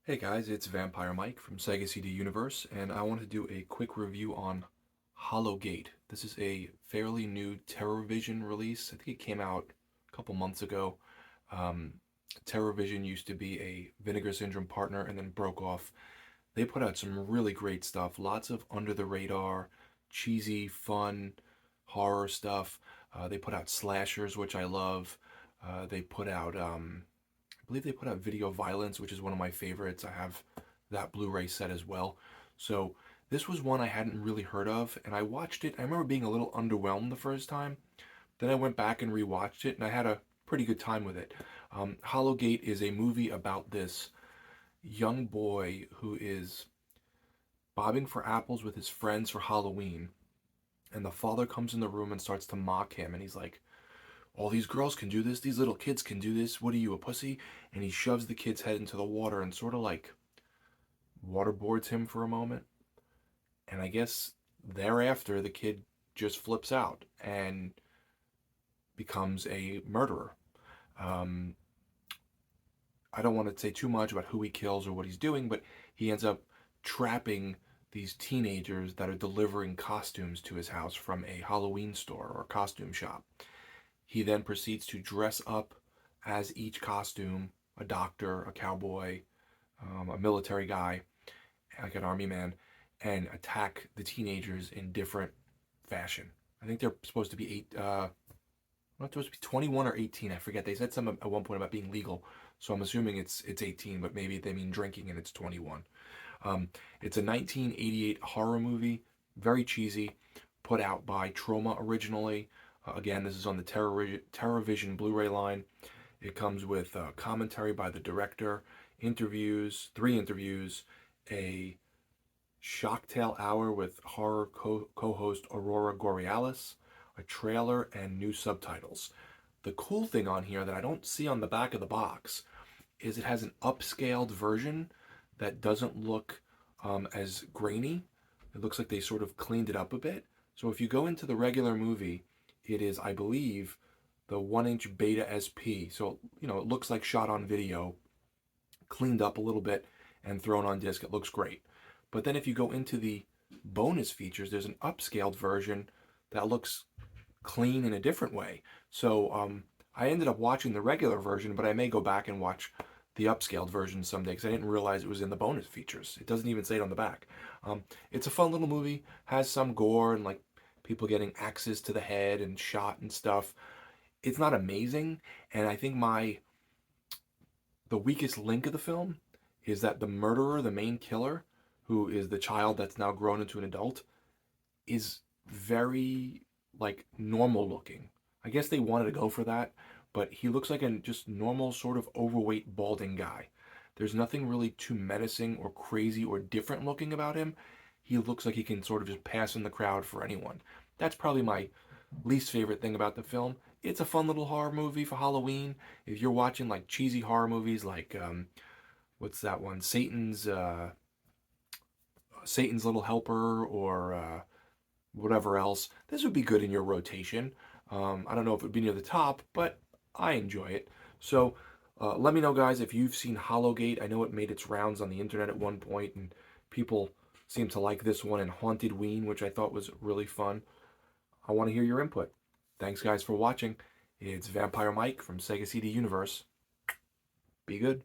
Hey guys, it's Vampire Mike from Sega CD Universe, and I want to do a quick review on Gate. This is a fairly new Terrorvision release. I think it came out a couple months ago. Um, Terrorvision used to be a Vinegar Syndrome partner and then broke off. They put out some really great stuff, lots of under the radar, cheesy, fun, horror stuff. They put out slashers, which I love. They put out I believe they put out Video Violence, which is one of my favorites. I have that Blu-ray set as well. So this was one I hadn't really heard of, and I watched it. I remember being a little underwhelmed the first time. Then I went back and rewatched it, and I had a pretty good time with it. Gate is a movie about this young boy who is bobbing for apples with his friends for Halloween, and the father comes in the room and starts to mock him, and he's like, all these girls can do this, these little kids can do this, what are you, a pussy? And he shoves the kid's head into the water and sort of like waterboards him for a moment. And I guess thereafter, the kid just flips out and becomes a murderer. Um, I don't want to say too much about who he kills or what he's doing, but he ends up trapping these teenagers that are delivering costumes to his house from a Halloween store or costume shop. He then proceeds to dress up as each costume, a doctor, a cowboy, a military guy, like an army man, and attack the teenagers in different fashion. I think they're supposed to be not supposed to be 21 or 18. I forget. They said something at one point about being legal, so I'm assuming it's 18, but maybe they mean drinking and it's 21. It's a 1988 horror movie, very cheesy, put out by Troma originally. Again, this is on the Terrorvision Blu-ray line. It comes with commentary by the director, interviews, 3 interviews, a Shocktail Hour with horror co-host Aurora Borealis, a trailer, and new subtitles. The cool thing on here that I don't see on the back of the box is it has an upscaled version that doesn't look as grainy. It looks like they sort of cleaned it up a bit. So if you go into the regular movie, it is, I believe, the 1-inch Beta SP. So, it looks like shot on video, cleaned up a little bit, and thrown on disc. It looks great. But then if you go into the bonus features, there's an upscaled version that looks clean in a different way. So I ended up watching the regular version, but I may go back and watch the upscaled version someday because I didn't realize it was in the bonus features. It doesn't even say it on the back. It's a fun little movie, has some gore and like people getting axes to the head and shot and stuff. It's not amazing, and I think the weakest link of the film is that the murderer, the main killer, who is the child that's now grown into an adult, is very like normal looking. I guess they wanted to go for that, but he looks like a just normal sort of overweight balding guy. There's nothing really too menacing or crazy or different looking about him. He looks like he can sort of just pass in the crowd for anyone. That's probably my least favorite thing about the film. It's a fun little horror movie for Halloween. If you're watching like cheesy horror movies like what's that one? Satan's Little Helper or whatever else, this would be good in your rotation. I don't know if it would be near the top, but I enjoy it. So let me know, guys, if you've seen Gate. I know it made its rounds on the internet at one point, and people seem to like this one and Haunted Ween, which I thought was really fun. I want to hear your input. Thanks, guys, for watching. It's Vampire Mike from Sega CD Universe. Be good.